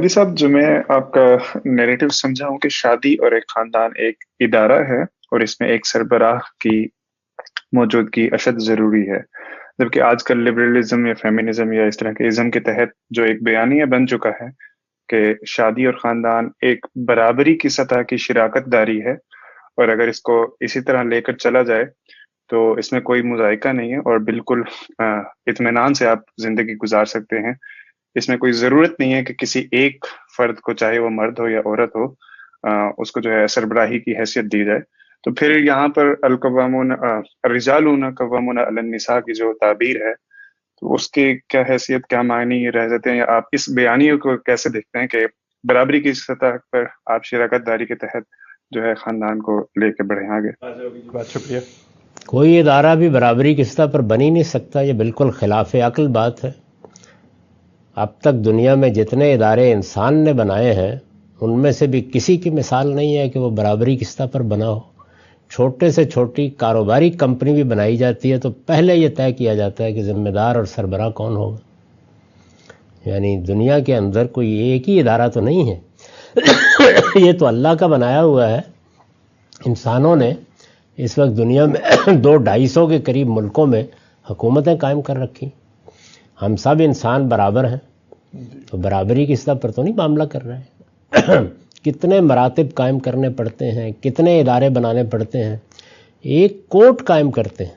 जी साहब, जो मैं आपका नैरेटिव समझा हूँ कि शादी और एक खानदान एक इदारा है और इसमें एक सरबराह की मौजूदगी अशद ज़रूरी है। जबकि आजकल लिबरलिज़्म या फेमिनिज़्म या इस तरह के इज़्म के तहत जो एक बयानिया बन चुका है कि शादी और खानदान एक बराबरी की सतह की शिराकत दारी है, और अगर इसको इसी तरह लेकर चला जाए तो इसमें कोई मुज़ायका नहीं है और बिल्कुल इत्मीनान से आप ज़िंदगी गुजार सकते हैं। इसमें कोई ज़रूरत नहीं है कि किसी एक फ़र्द को, चाहे वो मर्द हो या औरत हो, उसको जो है सरबराही की हैसियत दी जाए। तो फिर यहाँ पर रिजालून कव्वामून अलन निसा की जो ताबीर है, तो उसकी क्या हैसियत, क्या मायने रह जाते हैं, या आप इस बयानियों को कैसे देखते हैं कि बराबरी की सतह पर आप शराकत दारी के तहत जो है ख़ानदान को लेके बढ़े आगे? बहुत शुक्रिया। कोई इदारा भी बराबरी की सतह पर बन ही नहीं सकता, ये बिल्कुल खिलाफ अक्ल बात है। अब तक दुनिया में जितने इदारे इंसान ने बनाए हैं उनमें से भी किसी की मिसाल नहीं है कि वो बराबरी की सतह पर बना हो। छोटे से छोटी कारोबारी कंपनी भी बनाई जाती है तो पहले ये तय किया जाता है कि ज़िम्मेदार और सरबराह कौन होगा। यानी दुनिया के अंदर कोई एक ही इदारा तो नहीं है ये तो अल्लाह का बनाया हुआ है। इंसानों ने इस वक्त दुनिया में 200-250 के करीब मुल्कों में हुकूमतें कायम कर रखी। हम सब इंसान बराबर हैं, तो बराबरी की सतह पर तो नहीं मामला कर रहे हैं कितने मरातिब कायम करने पड़ते हैं, कितने इदारे बनाने पड़ते हैं। एक कोर्ट कायम करते हैं,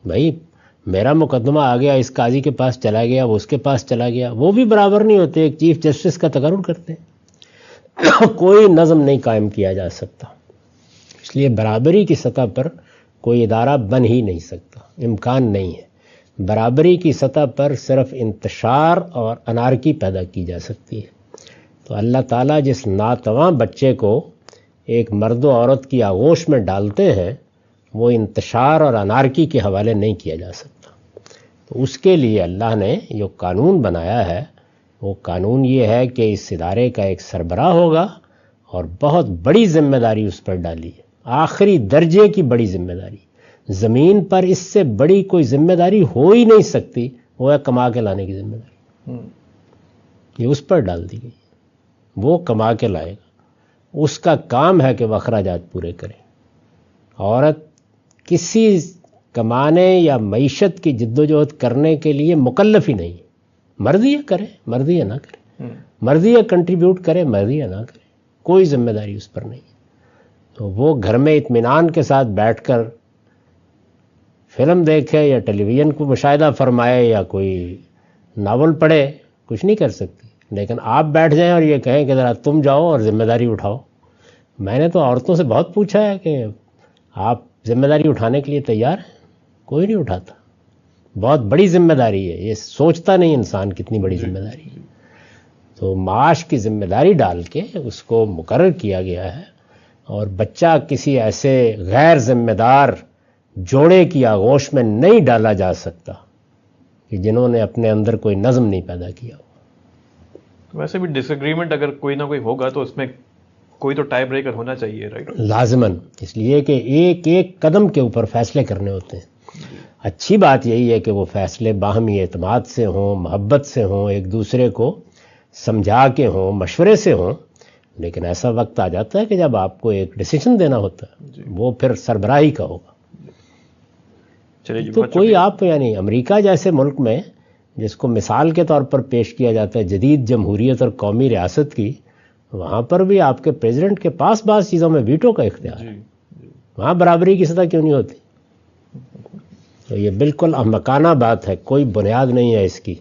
भाई मेरा मुकदमा आ गया, इस काजी के पास चला गया, वो उसके पास चला गया, वो भी बराबर नहीं होते, एक चीफ जस्टिस का तकर्रुर करते हैं कोई नज़म नहीं कायम किया जा सकता। इसलिए बराबरी की सतह पर कोई इदारा बन ही नहीं सकता, इम्कान नहीं है। बराबरी की सतह पर सिर्फ इंतशार और अनारकी पैदा की जा सकती है। तो अल्लाह ताला जिस नातवां बच्चे को एक मर्द और औरत की आगोश में डालते हैं वो इंतशार और अनारकी के हवाले नहीं किया जा सकता। तो उसके लिए अल्लाह ने जो कानून बनाया है वो कानून ये है कि इस इदारे का एक सरबराह होगा और बहुत बड़ी जिम्मेदारी उस पर डाली है, आखिरी दर्जे की बड़ी जिम्मेदारी। ज़मीन पर इससे बड़ी कोई जिम्मेदारी हो ही नहीं सकती, वो है कमा के लाने की जिम्मेदारी। ये उस पर डाल दी गई, वो कमा के लाएगा, उसका काम है कि वह अखराजात पूरे करे। औरत किसी कमाने या मईशत की जिद्दोजहद करने के लिए मुकल्लफ ही नहीं। मर्जी है करे, मर्जी है ना करे, मर्जी है कंट्रीब्यूट करे, मर्जी है ना करे, कोई जिम्मेदारी उस पर नहीं। तो वो घर में इत्मीनान के साथ बैठकर फिल्म देखे या टेलीविज़न को मुशाहिदा फरमाए या कोई नावल पढ़े, कुछ नहीं कर सकती। लेकिन आप बैठ जाएं और ये कहें कि ज़रा तुम जाओ और ज़िम्मेदारी उठाओ। मैंने तो औरतों से बहुत पूछा है कि आप ज़िम्मेदारी उठाने के लिए तैयार हैं? कोई नहीं उठाता। बहुत बड़ी ज़िम्मेदारी है, ये सोचता नहीं इंसान कितनी बड़ी ज़िम्मेदारी है। तो माश की ज़िम्मेदारी डाल के उसको मुकर्रर किया गया है, और बच्चा किसी ऐसे गैर ज़िम्मेदार जोड़े की आगोश में नहीं डाला जा सकता कि जिन्होंने अपने अंदर कोई नज़म नहीं पैदा किया हो। तो वैसे भी डिसएग्रीमेंट अगर कोई ना कोई होगा तो उसमें कोई तो टाई ब्रेकर होना चाहिए, राइट? लाजमन, इसलिए कि एक एक कदम के ऊपर फैसले करने होते हैं। अच्छी बात यही है कि वो फैसले बाहमी एतमाद से हों, मोहब्बत से हों, एक दूसरे को समझा के हों, मशवरे से हों। लेकिन ऐसा वक्त आ जाता है कि जब आपको एक डिसीजन देना होता है, वो फिर सरबराही का होगा। तो कोई आप यानी अमेरिका जैसे मुल्क में जिसको मिसाल के तौर पर पेश किया जाता है जदीद जमहूरियत और कौमी रियासत की, वहाँ पर भी आपके प्रेसिडेंट के पास बाज़ चीज़ों में वीटो का इख्तियार है। वहाँ बराबरी की सतह क्यों नहीं होती? तो ये बिल्कुल अहमकाना बात है, कोई बुनियाद नहीं है इसकी।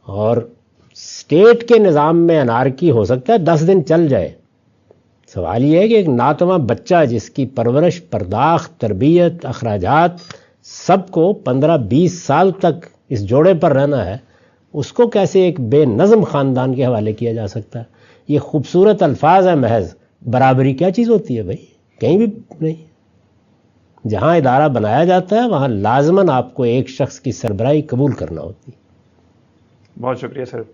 और स्टेट के निज़ाम में अनारकी हो सकता है 10 दिन चल जाए। सवाल ये है कि एक नातवा बच्चा जिसकी परवरिश, पर्दाख्त, तरबियत, अखराजात सबको 15-20 साल तक इस जोड़े पर रहना है, उसको कैसे एक बेनज़म ख़ानदान के हवाले किया जा सकता है? ये खूबसूरत अल्फाज है महज। बराबरी क्या चीज़ होती है भाई? कहीं भी नहीं। जहाँ इदारा बनाया जाता है वहाँ लाजमन आपको एक शख्स की सरबराही कबूल करना होती है। बहुत शुक्रिया सर।